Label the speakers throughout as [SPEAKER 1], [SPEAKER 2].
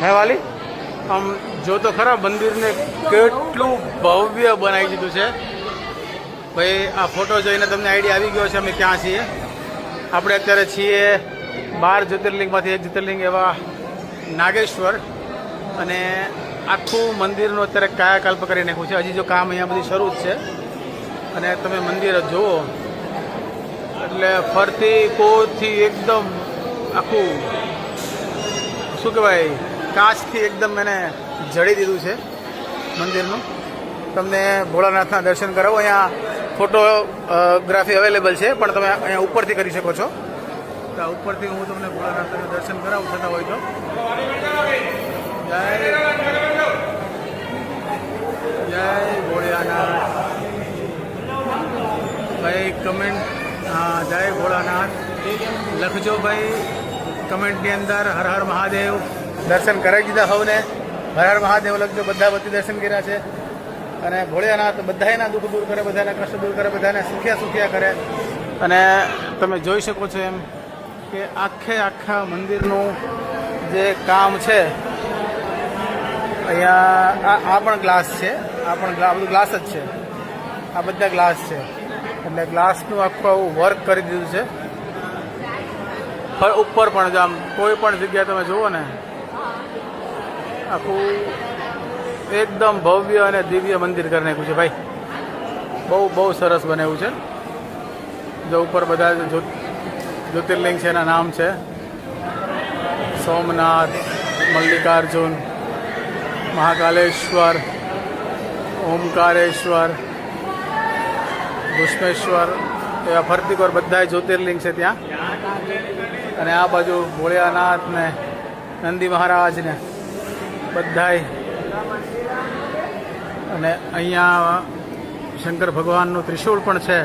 [SPEAKER 1] હે વાલી આમ જો તો ખરા મંદિરને કેટલું ભવ્ય બનાવી દીધું છે ભાઈ. આ ફોટો જોઈને તમને આઈડિયા આવી ગયો છે અમે ક્યાં છીએ. આપણે અત્યારે છીએ 12 જ્યોતિર્લિંગમાંથી એક જ્યોતિર્લિંગ એવા નાગેશ્વર, અને આખું મંદિરનું અત્યારે કાયાકલ્પ કરી નાખ્યું છે. હજી જો કામ અહીંયા બધી શરૂ જ છે. અને તમે મંદિર જુઓ એટલે ફરતી કોથી એકદમ આખું શું કહેવાય કાચથી એકદમ એને જડી દીધું છે મંદિરનું. તમને ભોળાનાથના દર્શન કરાવો. અહીંયા ફોટોગ્રાફી અવેલેબલ છે, પણ તમે અહીંયા ઉપરથી કરી શકો છો. તો ઉપરથી હું તમને ભોળાનાથના દર્શન કરાવું થતા હોય તો. જય ભોળાનાથ ભાઈ. કમેન્ટ હા જય ભોળાનાથ લખજો ભાઈ કમેન્ટની અંદર. હર હર મહાદેવ. દર્શન કરાવી દીધા હોવને હર હર મહાદેવ લખજો. બધા વતી દર્શન કર્યા છે. અને ભોળાનાથ બધાના દુઃખ દૂર કરે, બધાના કષ્ટ દૂર કરે, બધાને સુખ્યા કરે. અને તમે જોઈ શકો છો એમ કે આખા મંદિરનું જે કામ છે અહીંયા આ પણ ગ્લાસ છે. આ બધું ગ્લાસ જ છે. આ બધા ગ્લાસ છે. એટલે ગ્લાસનું આખું વર્ક કરી દીધું છે. ઉપર પણ જો આમ કોઈ પણ જગ્યાએ તમે જુઓ ને આખું એકદમ ભવ્ય અને દિવ્ય મંદિર કરી નાખ્યું છે ભાઈ. બહુ સરસ બનાવ્યું છે. જો ઉપર બધા જ્યોતિર્લિંગ છે એના નામ છે સોમનાથ, મલ્લિકાર્જુન, મહાકાલેશ્વર, ઓમકારેશ્વર, ભૂષ્મેશ્વર એવા ફરતી કોર બધા જ્યોતિર્લિંગ છે ત્યાં. અને આ બાજુ ભોળાનાથ ને નંદી મહારાજ ને બધાય. અને અહીંયા શંકર ભગવાનનું ત્રિશૂળ પણ છે.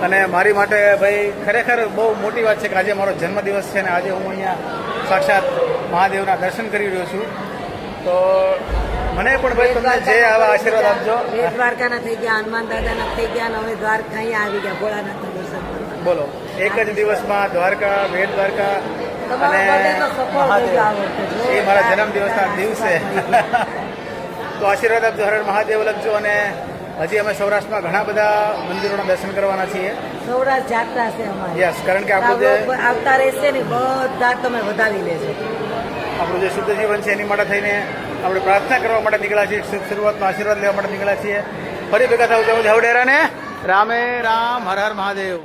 [SPEAKER 1] અને મારી માટે ભાઈ ખરેખર બહુ મોટી વાત છે કે આજે મારો જન્મદિવસ છે ને આજે હું અહીંયા સાક્ષાત મહાદેવના દર્શન કરી રહ્યો છું. તો મને પણ ભાઈ તમને જે આવા આશીર્વાદ આપજો.
[SPEAKER 2] દ્વારકાના થઈ ગયા, હનુમાન દાદાના થઈ ગયા, અને હવે દ્વારકા અહીંયા આવી ગયા ભોળાનાથના દર્શન કરવા.
[SPEAKER 1] બોલો એક જ દિવસમાં દ્વારકા, બેટ દ્વારકા અને એ મારા જન્મદિવસના દિવસે. તો આશીર્વાદ આપજો, હર હર મહાદેવ લખજો. અને હજી અમે સૌરાષ્ટ્રમાં ઘણા બધા મંદિરોના દર્શન કરવાના છીએ.
[SPEAKER 2] સૌરાષ્ટ્ર જાત્રા છે અમારી.
[SPEAKER 1] યસ, કારણ કે આપણું જે
[SPEAKER 2] આવતા રહેશે ને બધા તમે વધાવી લેજો.
[SPEAKER 1] આપણું જે શુદ્ધ જીવન છે એની માટે થઈને આપણે પ્રાર્થના કરવા માટે નીકળ્યા છીએ. શરૂઆતમાં આશીર્વાદ લેવા માટે નીકળ્યા છીએ. ફરી ભેગા થવું જવું જવડેરા ને રામે રામ. હર હર મહાદેવ.